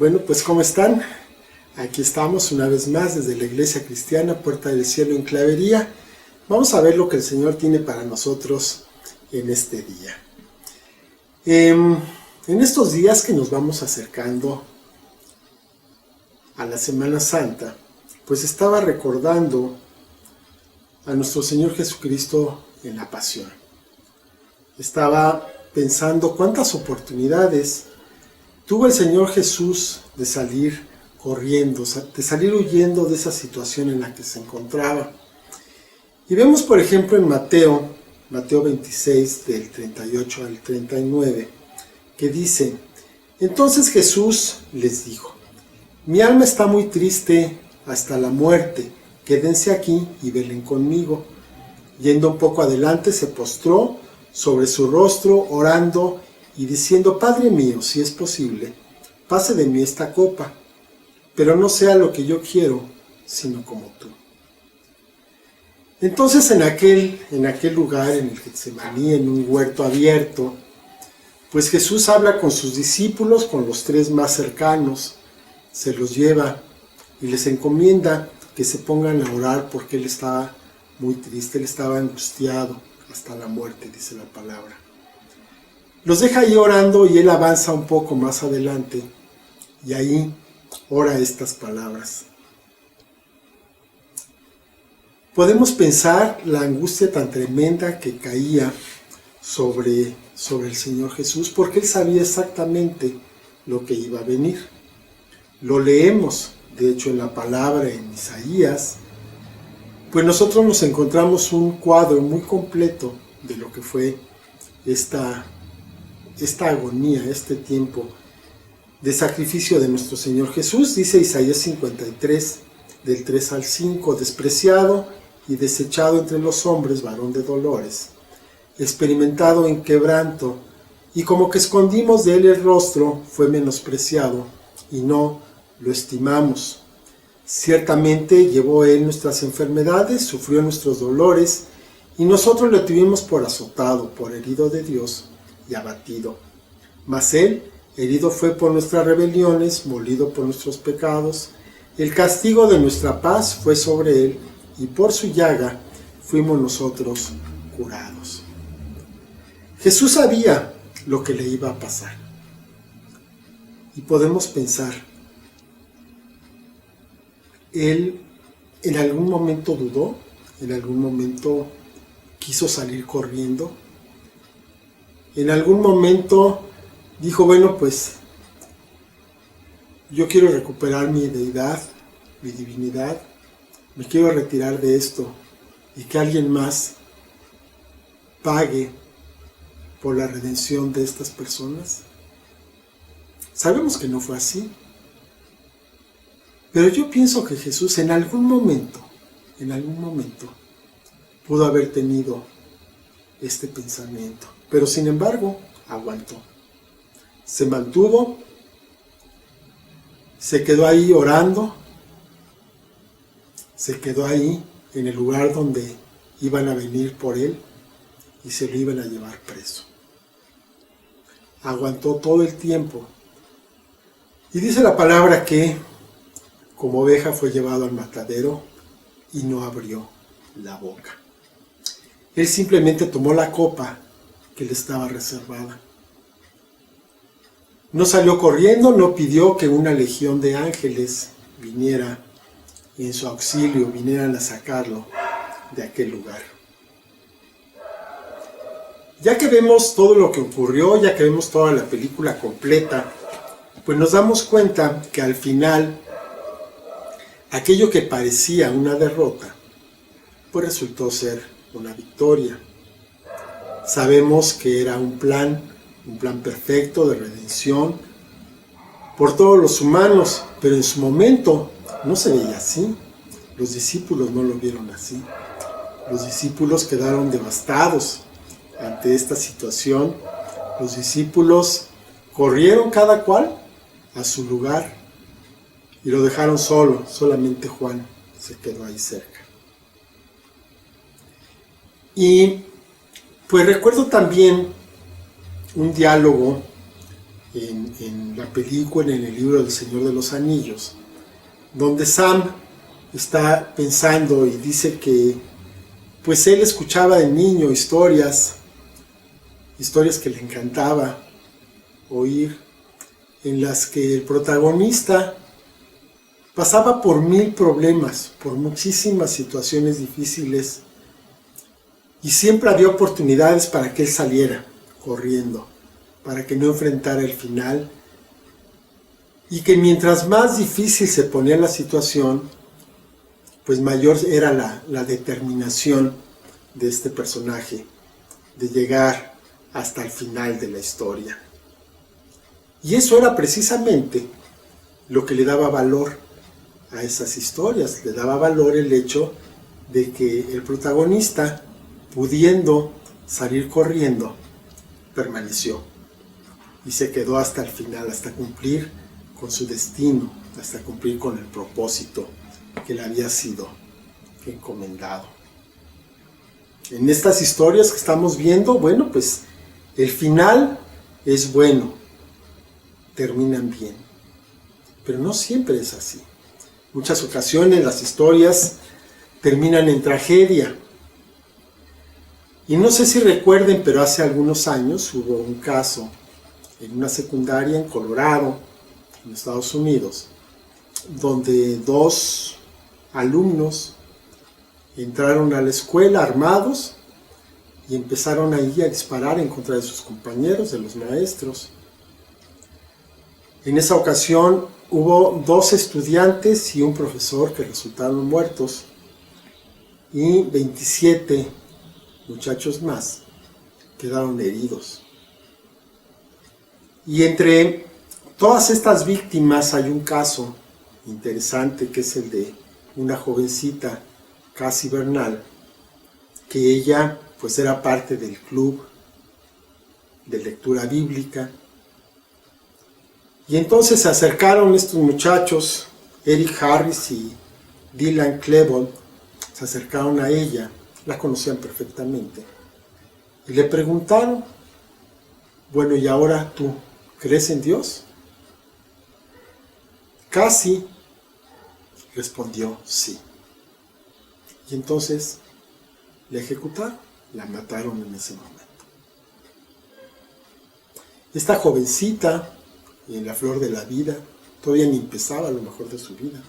Bueno, pues ¿cómo están? Aquí estamos una vez más desde la Iglesia Cristiana Puerta del Cielo en Clavería. Vamos a ver lo que el Señor tiene para nosotros en este día. En estos días que nos vamos acercando a la Semana Santa, pues estaba recordando a nuestro Señor Jesucristo en la Pasión. Estaba pensando cuántas oportunidades tuvo el Señor Jesús de salir corriendo, de salir huyendo de esa situación en la que se encontraba. Y vemos, por ejemplo, en Mateo 26, del 38 al 39, que dice: Entonces Jesús les dijo: Mi alma está muy triste hasta la muerte, quédense aquí y velen conmigo. Yendo un poco adelante, se postró sobre su rostro, orando y diciendo: Padre mío, si es posible, pase de mí esta copa, pero no sea lo que yo quiero, sino como tú. Entonces en aquel lugar, en el Getsemaní, en un huerto abierto, pues Jesús habla con sus discípulos, con los tres más cercanos, se los lleva y les encomienda que se pongan a orar porque él estaba muy triste, él estaba angustiado hasta la muerte, dice la palabra. Los deja ahí orando y él avanza un poco más adelante y ahí ora estas palabras. Podemos pensar la angustia tan tremenda que caía sobre el Señor Jesús, porque él sabía exactamente lo que iba a venir. Lo leemos, de hecho, en la palabra, en Isaías, pues nosotros nos encontramos un cuadro muy completo de lo que fue esta agonía, este tiempo de sacrificio de nuestro Señor Jesús. Dice Isaías 53, del 3 al 5, despreciado y desechado entre los hombres, varón de dolores, experimentado en quebranto, y como que escondimos de él el rostro, fue menospreciado, y no lo estimamos. Ciertamente llevó él nuestras enfermedades, sufrió nuestros dolores, y nosotros le tuvimos por azotado, por herido de Dios y abatido. Mas él herido fue por nuestras rebeliones, molido por nuestros pecados. El castigo de nuestra paz fue sobre él, y por su llaga fuimos nosotros curados. Jesús sabía lo que le iba a pasar. Y podemos pensar, él en algún momento dudó, en algún momento quiso salir corriendo, en algún momento dijo: bueno, pues yo quiero recuperar mi deidad, mi divinidad, me quiero retirar de esto y que alguien más pague por la redención de estas personas. Sabemos que no fue así, pero yo pienso que Jesús en algún momento, pudo haber tenido este pensamiento, pero sin embargo aguantó. Se mantuvo, se quedó ahí orando, se quedó ahí en el lugar donde iban a venir por él y se lo iban a llevar preso. Aguantó todo el tiempo. Y dice la palabra que como oveja fue llevado al matadero y no abrió la boca. Él simplemente tomó la copa que le estaba reservada. No salió corriendo, no pidió que una legión de ángeles viniera en su auxilio, vinieran a sacarlo de aquel lugar. Ya que vemos todo lo que ocurrió, ya que vemos toda la película completa, pues nos damos cuenta que al final aquello que parecía una derrota, pues resultó ser una victoria. Sabemos que era un plan perfecto de redención por todos los humanos, pero en su momento no se veía así. Los discípulos no lo vieron así. Los discípulos quedaron devastados ante esta situación. Los discípulos corrieron cada cual a su lugar y lo dejaron solo. Solamente Juan se quedó ahí cerca. Y pues recuerdo también un diálogo en la película, en el libro del Señor de los Anillos, donde Sam está pensando y dice que pues él escuchaba de niño historias que le encantaba oír, en las que el protagonista pasaba por 1000 problemas, por muchísimas situaciones difíciles, y siempre había oportunidades para que él saliera corriendo, para que no enfrentara el final, y que mientras más difícil se ponía la situación, pues mayor era la determinación de este personaje de llegar hasta el final de la historia. Y eso era precisamente lo que le daba valor a esas historias. Le daba valor el hecho de que el protagonista, pudiendo salir corriendo, permaneció y se quedó hasta el final, hasta cumplir con su destino, hasta cumplir con el propósito que le había sido encomendado. En estas historias que estamos viendo, bueno, pues el final es bueno, terminan bien, pero no siempre es así. Muchas ocasiones las historias terminan en tragedia. Y no sé si recuerden, pero hace algunos años hubo un caso en una secundaria en Colorado, en Estados Unidos, donde 2 alumnos entraron a la escuela armados y empezaron ahí a disparar en contra de sus compañeros, de los maestros. En esa ocasión hubo 2 estudiantes y un profesor que resultaron muertos, y 27 muchachos más quedaron heridos. Y entre todas estas víctimas hay un caso interesante, que es el de una jovencita, Cassie Bernal, que ella pues era parte del club de lectura bíblica. Y entonces se acercaron estos muchachos, Eric Harris y Dylan Klebold, se acercaron a ella, la conocían perfectamente, y le preguntaron: bueno, ¿y ahora tú crees en Dios? Cassie respondió sí. Y entonces la ejecutaron, la mataron en ese momento. Esta jovencita, en la flor de la vida, todavía ni empezaba lo mejor de su vida,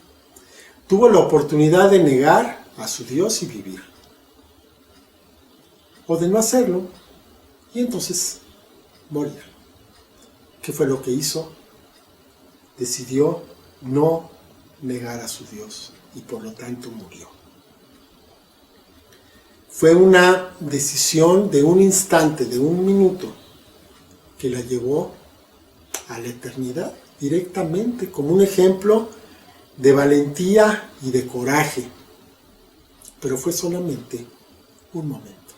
tuvo la oportunidad de negar a su Dios y vivir, o de no hacerlo y entonces morir. ¿Qué fue lo que hizo? Decidió no negar a su Dios y por lo tanto murió. Fue una decisión de un instante, de un minuto, que la llevó a la eternidad directamente, como un ejemplo de valentía y de coraje. Pero fue solamente un momento,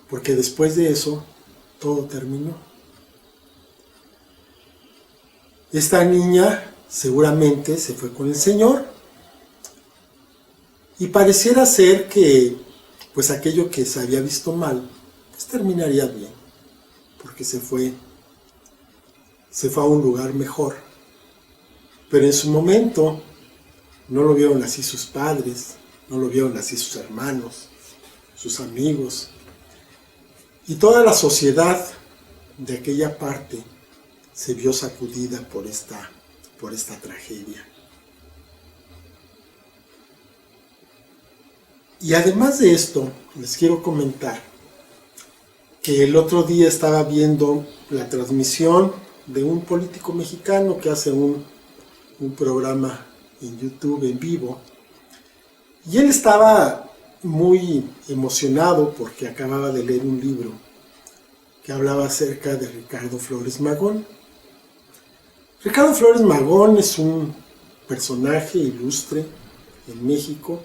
porque después de eso todo terminó. Esta niña seguramente se fue con el Señor, y pareciera ser que pues aquello que se había visto mal pues terminaría bien, porque se fue a un lugar mejor. Pero en su momento no lo vieron así sus padres, no lo vieron así sus hermanos, sus amigos, y toda la sociedad de aquella parte se vio sacudida por esta tragedia. Y además de esto, les quiero comentar que el otro día estaba viendo la transmisión de un político mexicano que hace un programa en YouTube en vivo, y él estaba muy emocionado porque acababa de leer un libro que hablaba acerca de Ricardo Flores Magón. Ricardo Flores Magón es un personaje ilustre en México,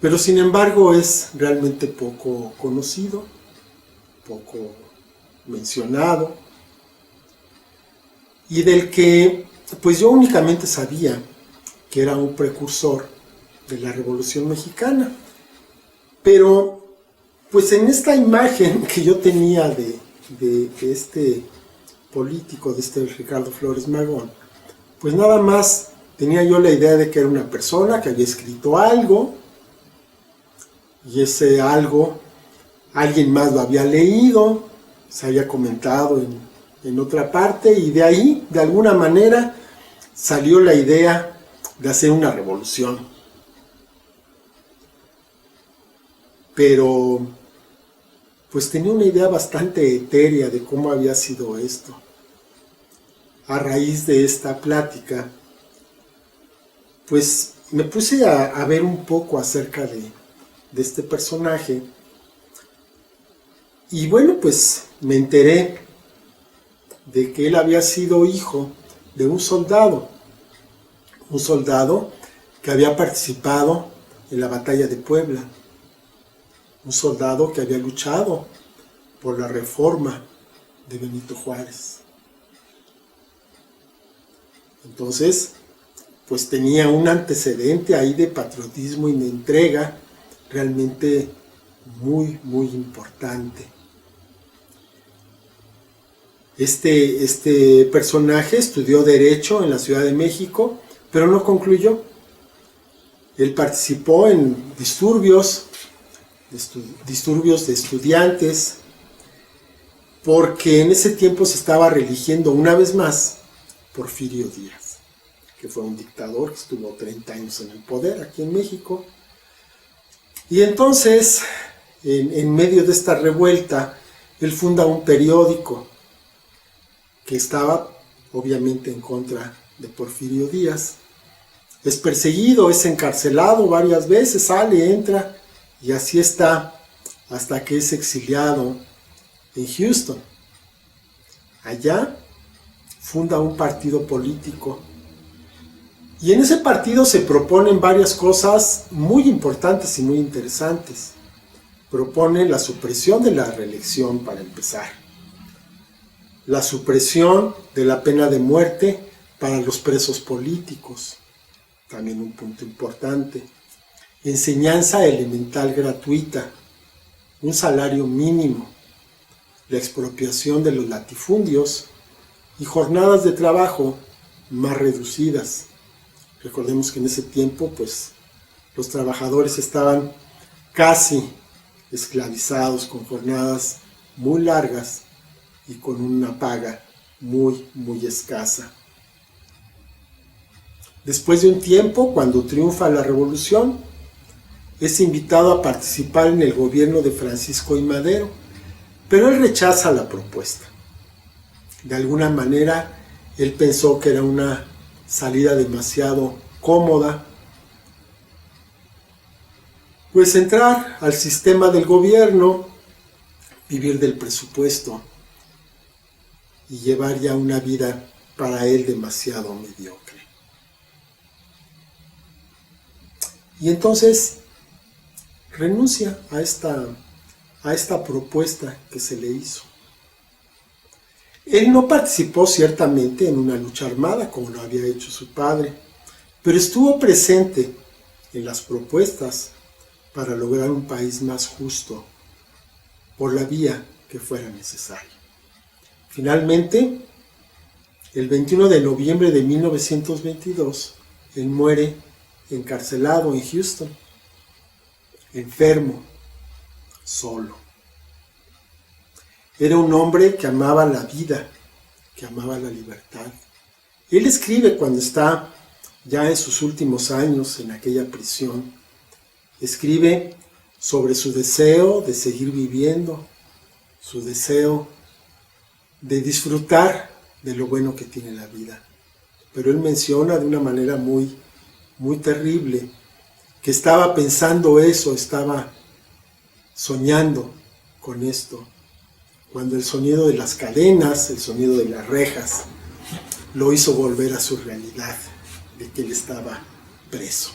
pero sin embargo es realmente poco conocido, poco mencionado, y del que pues yo únicamente sabía que era un precursor de la Revolución Mexicana. Pero pues en esta imagen que yo tenía de este político de este Ricardo Flores Magón, pues nada más tenía yo la idea de que era una persona que había escrito algo, y ese algo alguien más lo había leído, se había comentado en otra parte, y de ahí, de alguna manera, salió la idea de hacer una revolución. Pero pues tenía una idea bastante etérea de cómo había sido esto. A raíz de esta plática, pues me puse a ver un poco acerca de este personaje, y bueno, pues me enteré de que él había sido hijo de un soldado que había participado en la batalla de Puebla, un soldado que había luchado por la reforma de Benito Juárez. Entonces, pues tenía un antecedente ahí de patriotismo y de entrega realmente muy, muy importante. Este personaje estudió Derecho en la Ciudad de México, pero no concluyó. Él participó en disturbios de estudiantes, porque en ese tiempo se estaba reeligiendo una vez más Porfirio Díaz, que fue un dictador que estuvo 30 años en el poder aquí en México. Y entonces, en medio de esta revuelta, él funda un periódico que estaba obviamente en contra de Porfirio Díaz. Es perseguido, es encarcelado varias veces, sale, entra, y así está hasta que es exiliado en Houston. Allá funda un partido político, y en ese partido se proponen varias cosas muy importantes y muy interesantes. Propone la supresión de la reelección, para empezar, la supresión de la pena de muerte para los presos políticos, también un punto importante, enseñanza elemental gratuita, un salario mínimo, la expropiación de los latifundios y jornadas de trabajo más reducidas. Recordemos que en ese tiempo, pues, los trabajadores estaban casi esclavizados, con jornadas muy largas y con una paga muy, muy escasa. Después de un tiempo, cuando triunfa la revolución, es invitado a participar en el gobierno de Francisco I. Madero, pero él rechaza la propuesta. De alguna manera, él pensó que era una salida demasiado cómoda, pues entrar al sistema del gobierno, vivir del presupuesto y llevar ya una vida para él demasiado mediocre. Y entonces renuncia a esta propuesta que se le hizo. Él no participó ciertamente en una lucha armada como lo había hecho su padre, pero estuvo presente en las propuestas para lograr un país más justo por la vía que fuera necesaria. Finalmente, el 21 de noviembre de 1922, él muere encarcelado en Houston, enfermo, solo. Era un hombre que amaba la vida, que amaba la libertad. Él escribe cuando está ya en sus últimos años en aquella prisión. Escribe sobre su deseo de seguir viviendo, su deseo de disfrutar de lo bueno que tiene la vida. Pero él menciona de una manera muy, muy terrible que estaba pensando eso, estaba soñando con esto, cuando el sonido de las cadenas, el sonido de las rejas, lo hizo volver a su realidad, de que él estaba preso.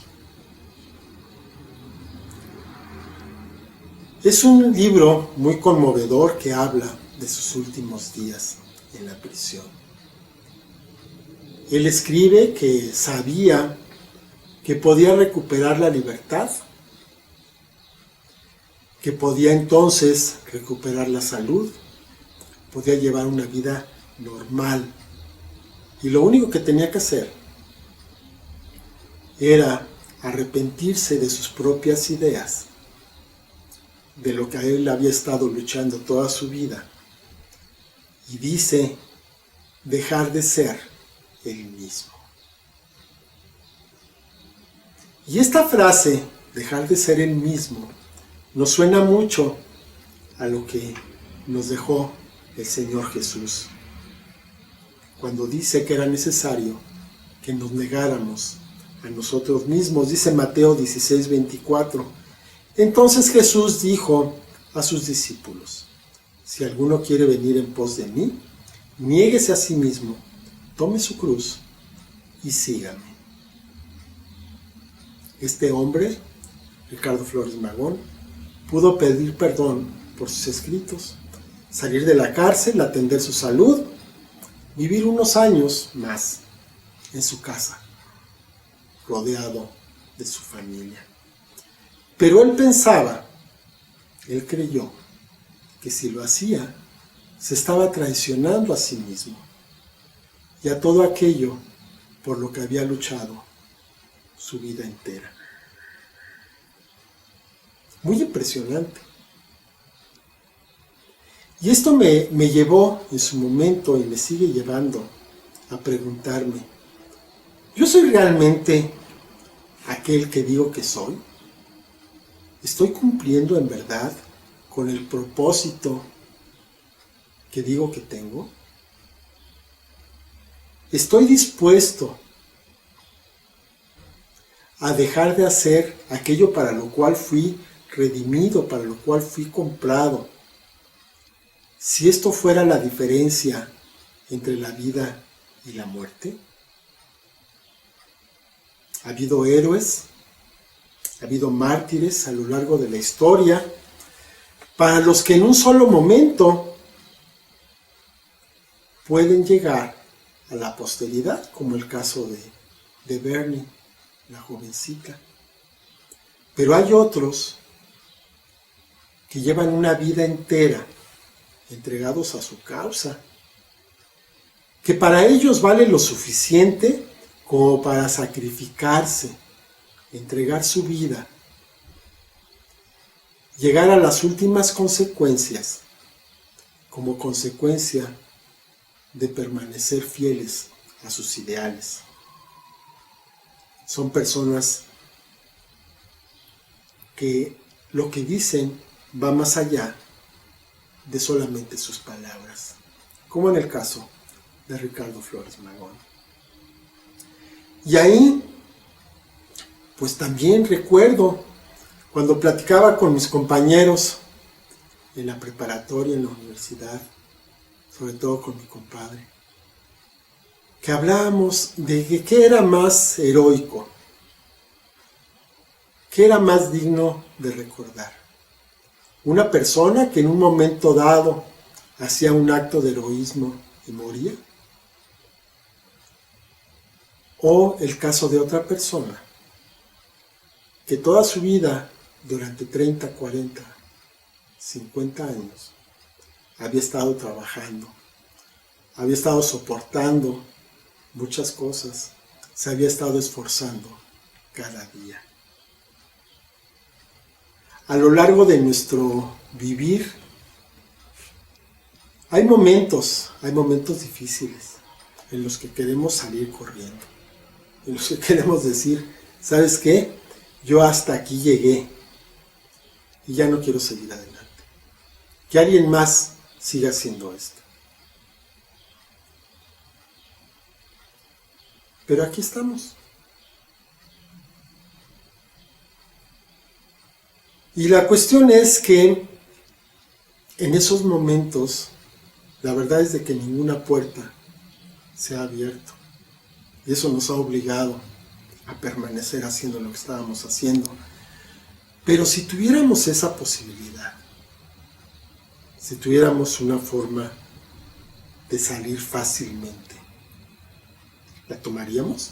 Es un libro muy conmovedor que habla de sus últimos días en la prisión. Él escribe que sabía que podía recuperar la libertad, que podía entonces recuperar la salud, podía llevar una vida normal. Y lo único que tenía que hacer era arrepentirse de sus propias ideas, de lo que a él había estado luchando toda su vida. Y dice, dejar de ser él mismo. Y esta frase, dejar de ser él mismo, nos suena mucho a lo que nos dejó el Señor Jesús, cuando dice que era necesario que nos negáramos a nosotros mismos. Dice Mateo 16:24. Entonces Jesús dijo a sus discípulos, si alguno quiere venir en pos de mí, niéguese a sí mismo, tome su cruz y sígame. Este hombre, Ricardo Flores Magón, pudo pedir perdón por sus escritos, salir de la cárcel, atender su salud, vivir unos años más en su casa, rodeado de su familia. Pero él pensaba, él creyó, que si lo hacía, se estaba traicionando a sí mismo y a todo aquello por lo que había luchado su vida entera. Muy impresionante. Y esto me llevó en su momento y me sigue llevando a preguntarme, ¿yo soy realmente aquel que digo que soy? ¿Estoy cumpliendo en verdad con el propósito que digo que tengo? ¿Estoy dispuesto a dejar de hacer aquello para lo cual fui redimido, para lo cual fui comprado? Si esto fuera la diferencia entre la vida y la muerte. Ha habido héroes, ha habido mártires a lo largo de la historia, para los que en un solo momento pueden llegar a la posteridad, como el caso de Bernie, la jovencita. Pero hay otros que llevan una vida entera entregados a su causa, que para ellos vale lo suficiente como para sacrificarse, entregar su vida, llegar a las últimas consecuencias como consecuencia de permanecer fieles a sus ideales. Son personas que lo que dicen va más allá de solamente sus palabras, como en el caso de Ricardo Flores Magón. Y ahí, pues también recuerdo cuando platicaba con mis compañeros en la preparatoria, en la universidad, sobre todo con mi compadre, que hablábamos de qué era más heroico, qué era más digno de recordar. Una persona que en un momento dado hacía un acto de heroísmo y moría, o el caso de otra persona que toda su vida, durante 30, 40, 50 años, había estado trabajando, había estado soportando muchas cosas, se había estado esforzando cada día. A lo largo de nuestro vivir, hay momentos difíciles en los que queremos salir corriendo, en los que queremos decir, ¿sabes qué? Yo hasta aquí llegué y ya no quiero seguir adelante. Que alguien más siga haciendo esto. Pero aquí estamos. Y la cuestión es que en esos momentos, la verdad es de que ninguna puerta se ha abierto. Y eso nos ha obligado a permanecer haciendo lo que estábamos haciendo. Pero si tuviéramos esa posibilidad, si tuviéramos una forma de salir fácilmente, ¿la tomaríamos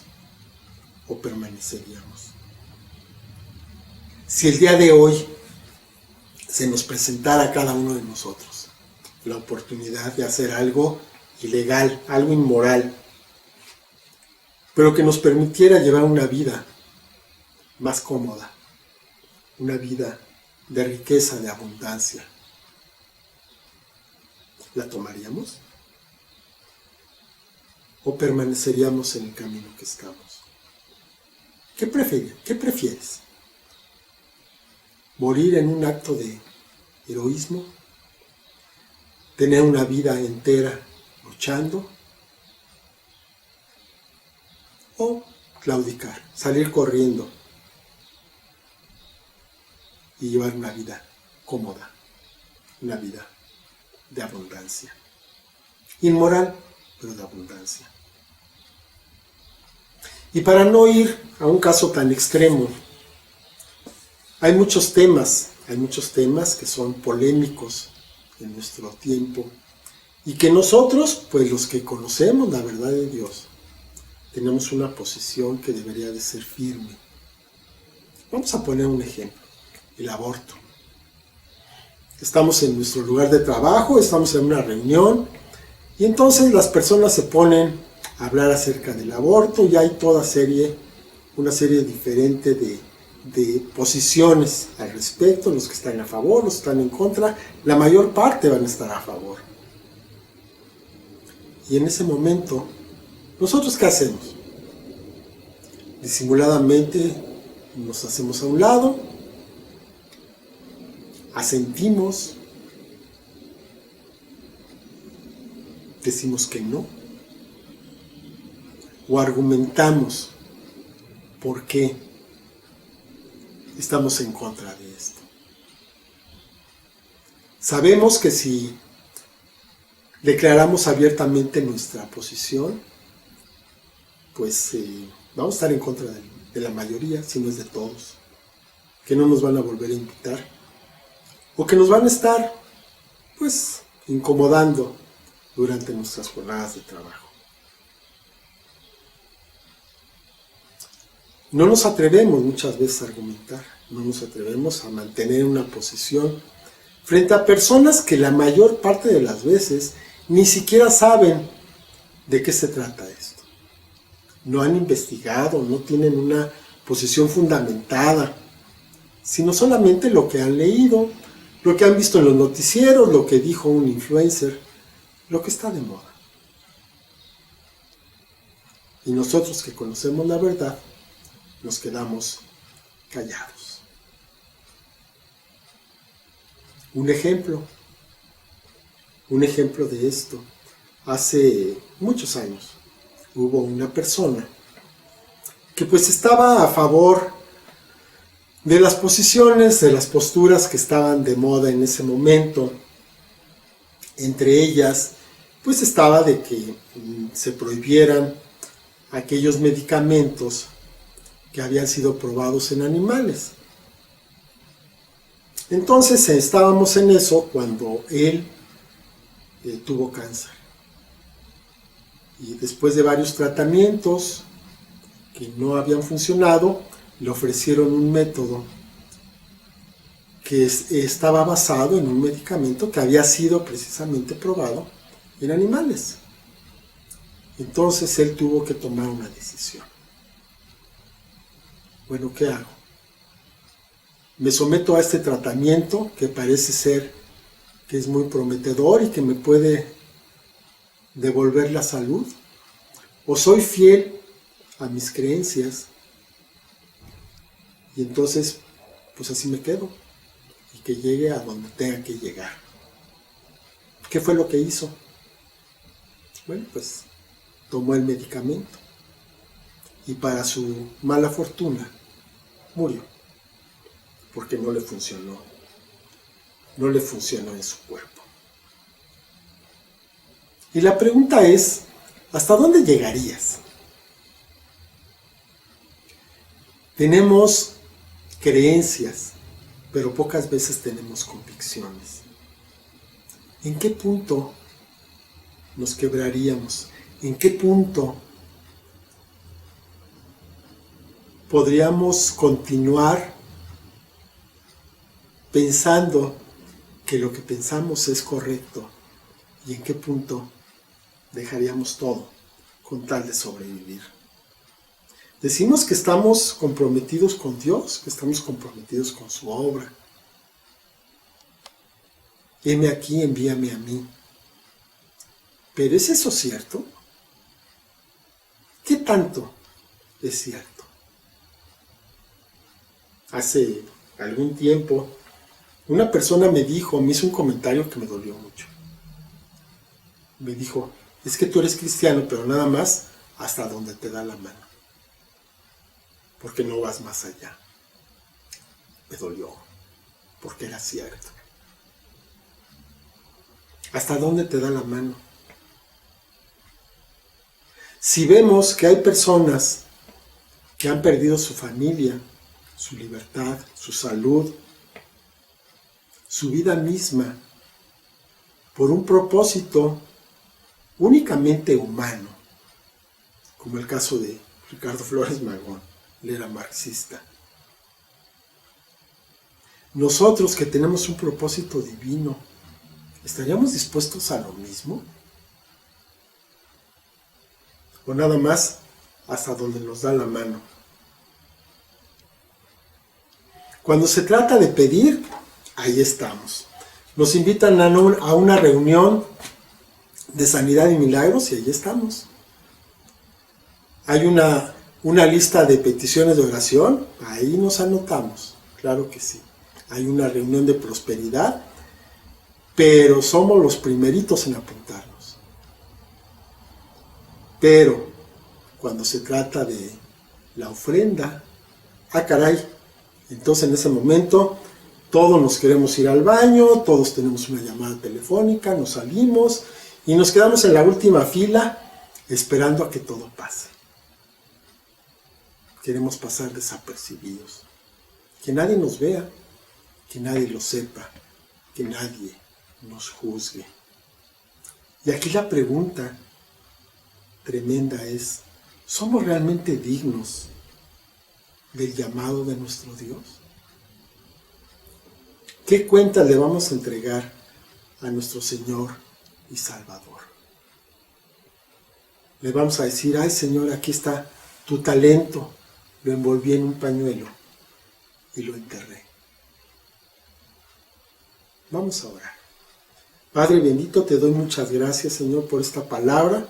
o permaneceríamos? Si el día de hoy se nos presentara a cada uno de nosotros la oportunidad de hacer algo ilegal, algo inmoral, pero que nos permitiera llevar una vida más cómoda, una vida de riqueza, de abundancia, ¿la tomaríamos? ¿O permaneceríamos en el camino que estamos? ¿Qué prefieres? ¿Morir en un acto de heroísmo? ¿Tener una vida entera luchando? ¿O claudicar, salir corriendo y llevar una vida cómoda, una vida de abundancia? Inmoral, pero de abundancia. Y para no ir a un caso tan extremo, hay muchos temas que son polémicos en nuestro tiempo y que nosotros, pues los que conocemos la verdad de Dios, tenemos una posición que debería de ser firme. Vamos a poner un ejemplo, el aborto. Estamos en nuestro lugar de trabajo, estamos en una reunión y entonces las personas se ponen a hablar acerca del aborto y hay una serie diferente de posiciones al respecto, los que están a favor, los que están en contra, la mayor parte van a estar a favor. Y en ese momento, ¿nosotros qué hacemos? Disimuladamente nos hacemos a un lado, asentimos, decimos que no, o argumentamos por qué estamos en contra de esto. Sabemos que si declaramos abiertamente nuestra posición, pues vamos a estar en contra de la mayoría, si no es de todos, que no nos van a volver a invitar, o que nos van a estar, pues, incomodando durante nuestras jornadas de trabajo. No nos atrevemos muchas veces a argumentar, no nos atrevemos a mantener una posición frente a personas que la mayor parte de las veces ni siquiera saben de qué se trata esto. No han investigado, no tienen una posición fundamentada, sino solamente lo que han leído, lo que han visto en los noticieros, lo que dijo un influencer, lo que está de moda. Y nosotros que conocemos la verdad, nos quedamos callados. Un ejemplo de esto, hace muchos años hubo una persona que pues estaba a favor de las posiciones, de las posturas que estaban de moda en ese momento. Entre ellas, pues estaba de que se prohibieran aquellos medicamentos que habían sido probados en animales. Entonces estábamos en eso cuando él tuvo cáncer. Y después de varios tratamientos que no habían funcionado, le ofrecieron un método que estaba basado en un medicamento que había sido precisamente probado en animales. Entonces él tuvo que tomar una decisión. Bueno, ¿qué hago? Me someto a este tratamiento que parece ser que es muy prometedor y que me puede devolver la salud, o soy fiel a mis creencias y entonces pues así me quedo y que llegue a donde tenga que llegar. ¿Qué fue lo que hizo? Bueno, pues tomó el medicamento y para su mala fortuna murió porque no le funcionó en su cuerpo. Y la pregunta es, ¿hasta dónde llegarías? Tenemos creencias, pero pocas veces tenemos convicciones. ¿En qué punto nos quebraríamos? ¿En qué punto podríamos continuar pensando que lo que pensamos es correcto? ¿Y en qué punto dejaríamos todo con tal de sobrevivir. Decimos que estamos comprometidos con Dios, que estamos comprometidos con su obra. Heme aquí, envíame a mí. ¿Pero es eso cierto? ¿Qué tanto es cierto? Hace algún tiempo, una persona me hizo un comentario que me dolió mucho. Me dijo, es que tú eres cristiano, pero nada más hasta donde te da la mano. Porque no vas más allá. Me dolió, porque era cierto. ¿Hasta dónde te da la mano? Si vemos que hay personas que han perdido su familia, su libertad, su salud, su vida misma, por un propósito únicamente humano, como el caso de Ricardo Flores Magón, él era marxista. Nosotros que tenemos un propósito divino, ¿estaríamos dispuestos a lo mismo? ¿O nada más hasta donde nos da la mano? Cuando se trata de pedir, ahí estamos. Nos invitan a una reunión de sanidad y milagros y ahí estamos. Hay una lista de peticiones de oración, ahí nos anotamos, claro que sí. Hay una reunión de prosperidad, pero somos los primeritos en apuntarnos. Pero cuando se trata de la ofrenda, caray, entonces en ese momento todos nos queremos ir al baño, todos tenemos una llamada telefónica, nos salimos y nos quedamos en la última fila esperando a que todo pase. Queremos pasar desapercibidos, que nadie nos vea, que nadie lo sepa, que nadie nos juzgue. Y aquí la pregunta tremenda es, ¿somos realmente dignos del llamado de nuestro Dios? ¿Qué cuentas le vamos a entregar a nuestro Señor y Salvador? Le vamos a decir, ay Señor, aquí está tu talento, lo envolví en un pañuelo y lo enterré. Vamos a orar. Padre bendito, te doy muchas gracias, Señor, por esta palabra.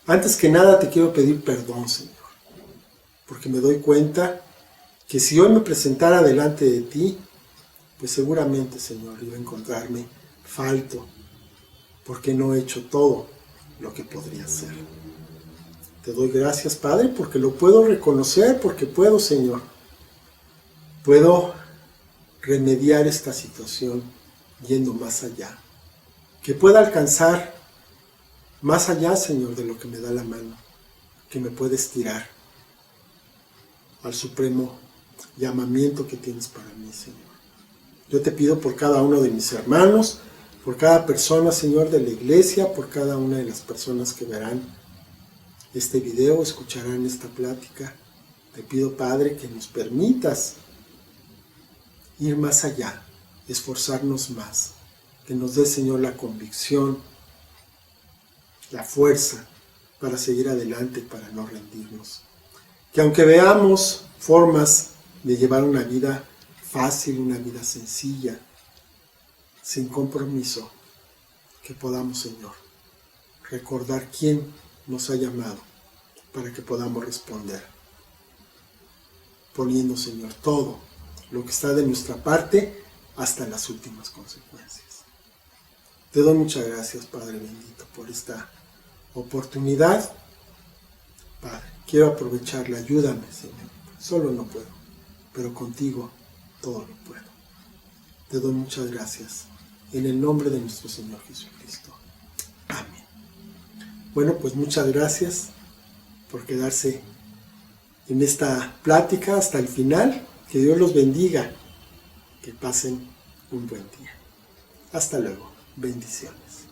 Antes que nada te quiero pedir perdón, Señor, porque me doy cuenta que si hoy me presentara delante de ti, pues seguramente, Señor, iba a encontrarme falto, porque no he hecho todo lo que podría hacer. Te doy gracias, Padre, porque lo puedo reconocer, porque puedo, Señor, puedo remediar esta situación yendo más allá, que pueda alcanzar más allá, Señor, de lo que me da la mano, que me puede estirar al supremo llamamiento que tienes para mí, Señor. Yo te pido por cada uno de mis hermanos, por cada persona, Señor, de la iglesia, por cada una de las personas que verán este video, escucharán esta plática. Te pido, Padre, que nos permitas ir más allá, esforzarnos más, que nos dé, Señor, la convicción, la fuerza para seguir adelante, para no rendirnos. Que aunque veamos formas de llevar una vida fácil, una vida sencilla, sin compromiso, que podamos, Señor, recordar quién nos ha llamado para que podamos responder, poniendo, Señor, todo lo que está de nuestra parte hasta las últimas consecuencias. Te doy muchas gracias, Padre bendito, por esta oportunidad. Padre, quiero aprovecharla, ayúdame, Señor. Solo no puedo, pero contigo todo lo puedo. Te doy muchas gracias, en el nombre de nuestro Señor Jesucristo. Amén. Bueno, pues muchas gracias por quedarse en esta plática hasta el final. Que Dios los bendiga, que pasen un buen día. Hasta luego. Bendiciones.